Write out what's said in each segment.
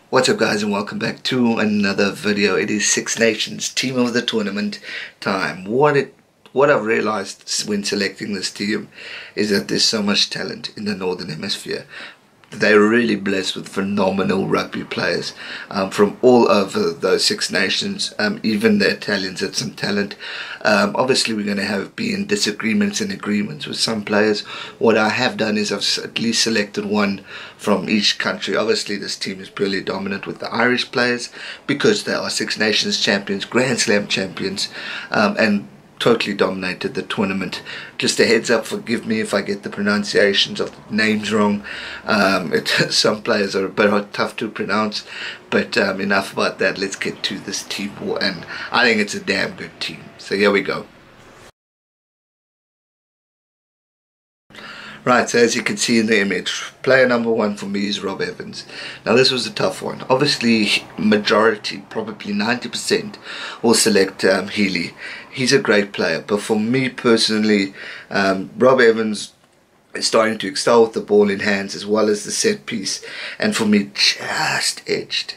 What's up guys, and welcome back to another video. It is Six Nations Team of the Tournament time. What I've realized when selecting this team is that there's so much talent in the Northern Hemisphere. They're really blessed with phenomenal rugby players from all over those Six Nations. Even the Italians have some talent. Obviously we're going to be in disagreements and agreements with some players. What I have done is I've at least selected one from each country. Obviously this team is purely dominant with the Irish players because they are Six Nations champions, Grand Slam champions, and totally dominated the tournament. Just a heads up, forgive me if I get the pronunciations of the names wrong. Some players are a bit tough to pronounce, but enough about that. Let's get to this team, and I think it's a damn good team. So here we go. Right, so as you can see in the image, player number one for me is Rob Evans. Now this was a tough one. Obviously, majority, probably 90%, will select Healy. He's a great player, but for me personally, Rob Evans is starting to excel with the ball in hands as well as the set piece, and for me just edged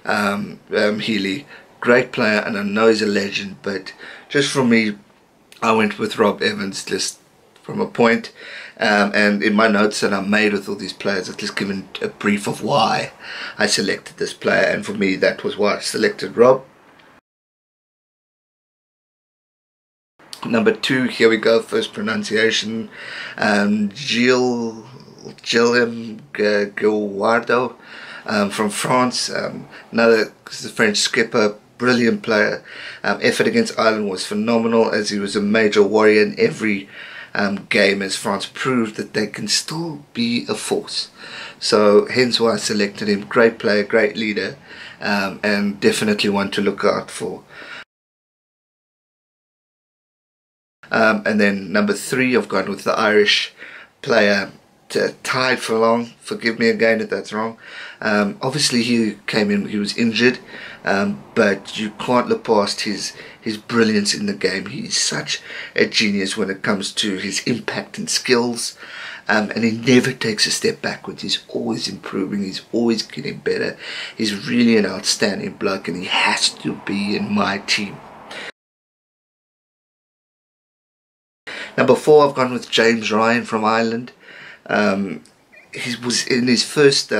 Healy. Great player, and I know he's a legend, but just for me, I went with Rob Evans just from a point. And in my notes that I made with all these players, I've just given a brief of why I selected this player, and for me that was why I selected Rob. Number two, here we go, first pronunciation, Gilles Guardo from France, another French skipper, brilliant player. Effort against Ireland was phenomenal, as he was a major warrior in every game, as France proved that they can still be a force. So hence why I selected him. Great player, great leader, and definitely one to look out for. And then number three, I've gone with the Irish player, tied for long. Forgive me again if that's wrong. Obviously he came in, he was injured, but you can't look past his brilliance in the game. He's such a genius when it comes to his impact and skills, and he never takes a step backwards. He's always improving, he's always getting better. He's really an outstanding bloke, and he has to be in my team. Number four, I've gone with James Ryan from Ireland. He was in his first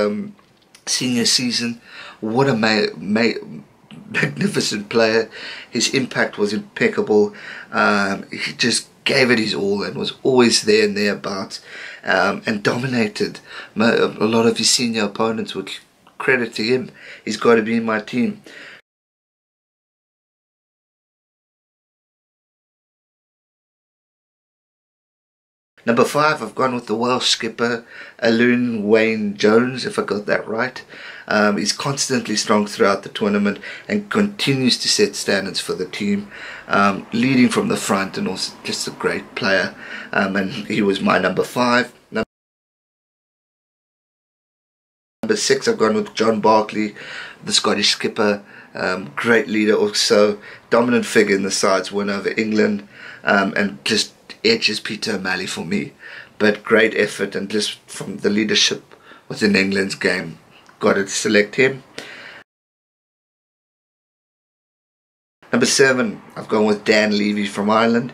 senior season. What a magnificent player. His impact was impeccable. He just gave it his all and was always there and thereabouts, and dominated. A lot of his senior opponents would credit to him. He's got to be in my team. Number five, I've gone with the Welsh skipper, Alun Wayne Jones, if I got that right. He's constantly strong throughout the tournament and continues to set standards for the team, leading from the front, and also just a great player. And he was my number five. Number six, I've gone with John Barclay, the Scottish skipper. Great leader, also dominant figure in the sides, win over England, and just edges Peter O'Malley for me. But great effort, and just from the leadership within England's game, got to select him. Number seven, I've gone with Dan Levy from Ireland.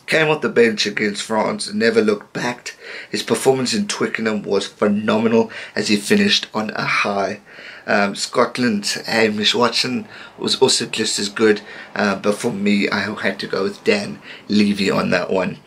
Came off the bench against France and never looked back. His performance in Twickenham was phenomenal as he finished on a high. Scotland's Hamish Watson was also just as good, but for me I had to go with Dan Levy on that one.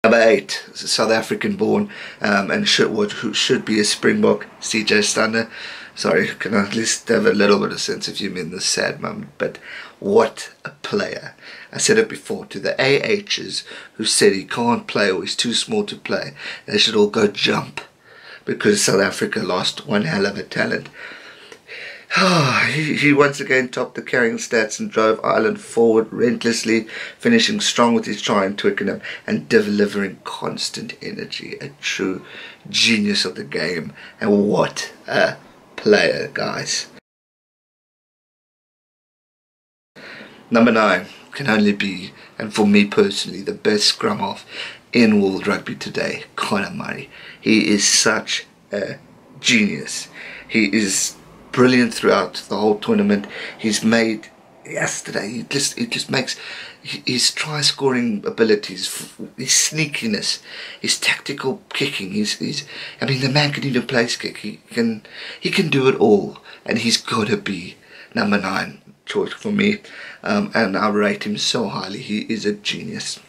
Number eight, South African born, and who should be a Springbok, CJ Stunner. Sorry, can I at least have a little bit of sense of humour in this sad moment, but what a player. I said it before, to the AHs who said he can't play or he's too small to play, they should all go jump, because South Africa lost one hell of a talent. He once again topped the carrying stats and drove Ireland forward relentlessly, finishing strong with his try in Twickenham and delivering constant energy. A true genius of the game, and what a player, guys. Number 9 can only be, and for me personally, the best scrum-half in world rugby today, Conor Murray. He is such a genius. He is brilliant throughout the whole tournament. He's made yesterday. He just makes his try scoring abilities, his sneakiness, his tactical kicking. I mean, the man can even place kick. He can do it all, and he's got to be number 9 choice for me. And I rate him so highly. He is a genius.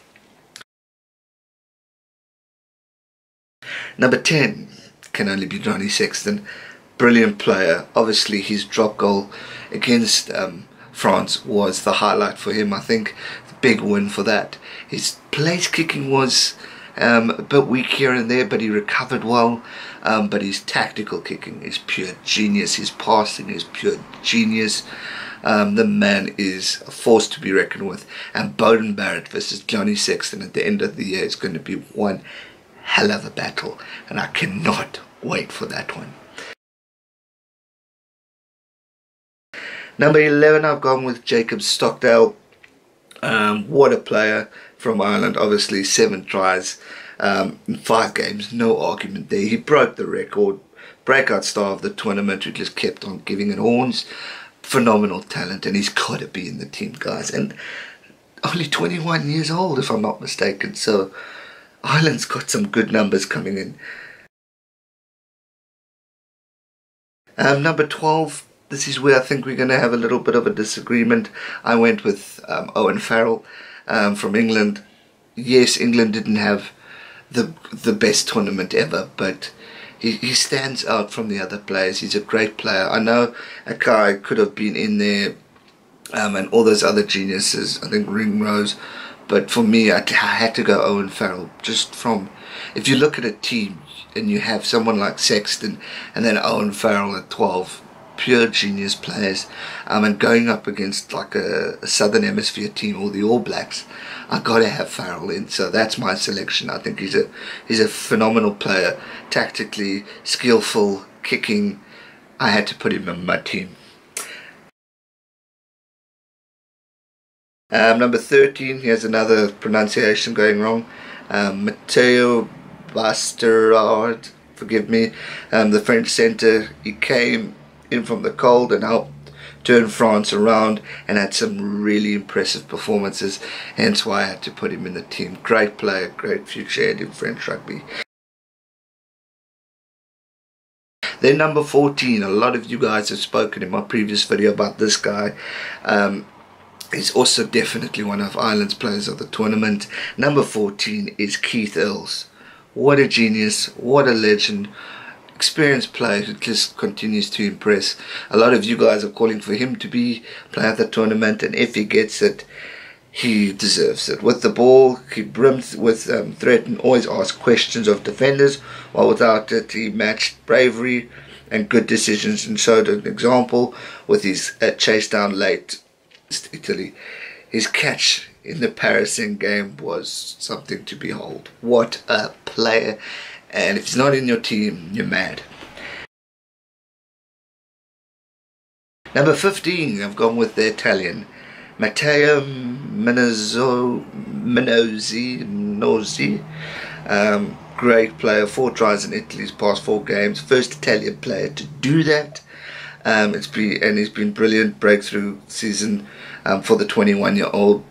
Number 10 can only be Johnny Sexton. Brilliant player. Obviously his drop goal against France was the highlight for him. I think the big win for that. His place kicking was a bit weak here and there, but he recovered well. But his tactical kicking is pure genius. His passing is pure genius. The man is a force to be reckoned with. And Beauden Barrett versus Johnny Sexton at the end of the year is going to be one hell of a battle, and I cannot wait for that one. Number 11, I've gone with Jacob Stockdale. What a player from Ireland. Obviously 7 tries in 5 games, no argument there. He broke the record, breakout star of the tournament, who just kept on giving it horns. Phenomenal talent, and he's got to be in the team, guys. And only 21 years old, if I'm not mistaken, so Ireland's got some good numbers coming in. Number 12, this is where I think we're going to have a little bit of a disagreement. I went with Owen Farrell from England. Yes, England didn't have the best tournament ever, but he stands out from the other players. He's a great player. I know a guy could have been in there, and all those other geniuses, I think Ringrose, but for me, I had to go Owen Farrell. Just from, if you look at a team and you have someone like Sexton and then Owen Farrell at 12, pure genius players, and going up against like a Southern Hemisphere team or the All Blacks, I got to have Farrell in. So that's my selection. I think he's a phenomenal player, tactically skillful, kicking. I had to put him in my team. Number 13, here's another pronunciation going wrong. Matteo Bastard, forgive me, the French centre. He came in from the cold and helped turn France around and had some really impressive performances, hence why I had to put him in the team. Great player, great future in French rugby. Then number 14, a lot of you guys have spoken in my previous video about this guy. He's also definitely one of Ireland's players of the tournament. Number 14 is Keith Earls. What a genius, what a legend. Experienced player who just continues to impress. A lot of you guys are calling for him to be player of the tournament, and if he gets it, he deserves it. With the ball, he brims with threat and always asks questions of defenders, while without it, he matched bravery and good decisions and showed an example with his chase down late Italy. His catch in the Paris game was something to behold. What a player. And if he's not in your team, you're mad. Number 15, I've gone with the Italian, Matteo Minozzi. Great player, 4 tries in Italy's past 4 games. First Italian player to do that. He's been brilliant. Breakthrough season for the 21-year-old.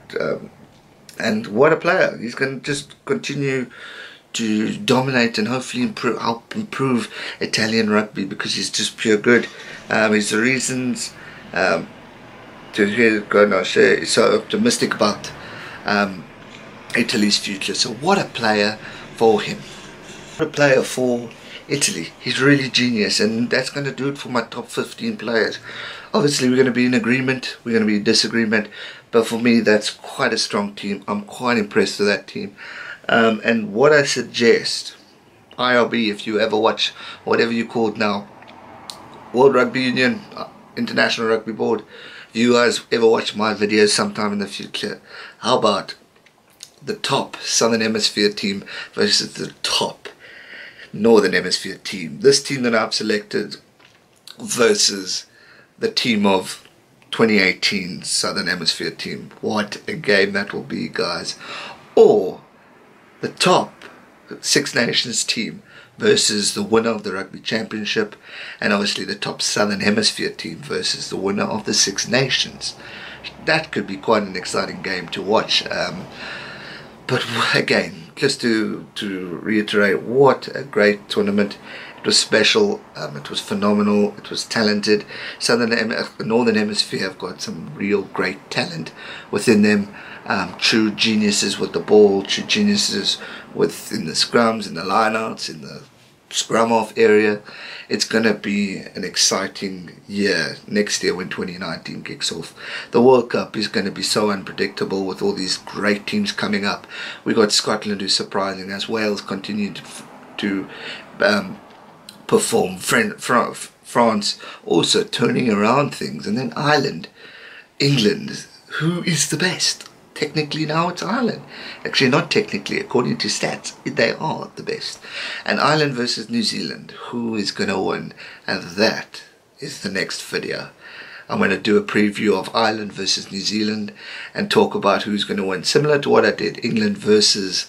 And what a player. He's going to just continue to dominate and hopefully help improve Italian rugby, because he's just pure good. He's the reasons to hear Gonache is so optimistic about Italy's future. So what a player for him. What a player for Italy. He's really genius, and that's going to do it for my top 15 players. Obviously we're going to be in agreement, we're going to be in disagreement, but for me that's quite a strong team. I'm quite impressed with that team. And what I suggest, IRB, if you ever watch whatever you call it now, World Rugby Union, International Rugby Board, if you guys ever watch my videos sometime in the future, how about the top Southern Hemisphere team versus the top Northern Hemisphere team? This team that I've selected versus the team of 2018 Southern Hemisphere team. What a game that will be, guys. Or the top Six Nations team versus the winner of the Rugby Championship, and obviously the top Southern Hemisphere team versus the winner of the Six Nations. That could be quite an exciting game to watch. But again, just to reiterate, what a great tournament. It was special, it was phenomenal, it was talented. Northern Hemisphere have got some real great talent within them. True geniuses with the ball, true geniuses within the scrums, in the lineouts, in the scrum-half area. It's going to be an exciting year next year when 2019 kicks off. The World Cup is going to be so unpredictable with all these great teams coming up. We got Scotland, who's surprising as Wales continue to perform. France also turning around things, and then Ireland, England. Who is the best? Technically now it's Ireland. Actually, not technically, according to stats, they are the best. And Ireland versus New Zealand, who is going to win? And that is the next video. I'm going to do a preview of Ireland versus New Zealand and talk about who's going to win. Similar to what I did, England versus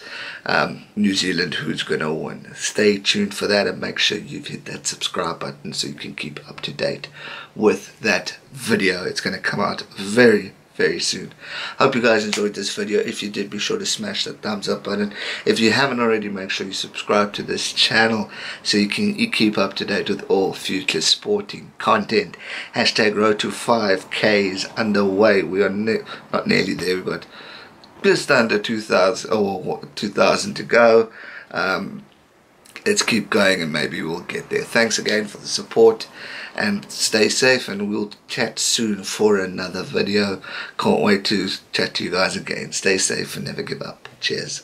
New Zealand, who's going to win. Stay tuned for that, and make sure you've hit that subscribe button so you can keep up to date with that video. It's going to come out very soon. Hope you guys enjoyed this video. If you did, be sure to smash that thumbs up button. If you haven't already, make sure you subscribe to this channel so you keep up to date with all future sporting content. Hashtag road to 5K is underway. We are not nearly there. We've got just under 2,000 to go. Let's keep going and maybe we'll get there. Thanks again for the support, and stay safe, and we'll chat soon for another video. Can't wait to chat to you guys again. Stay safe and never give up. Cheers.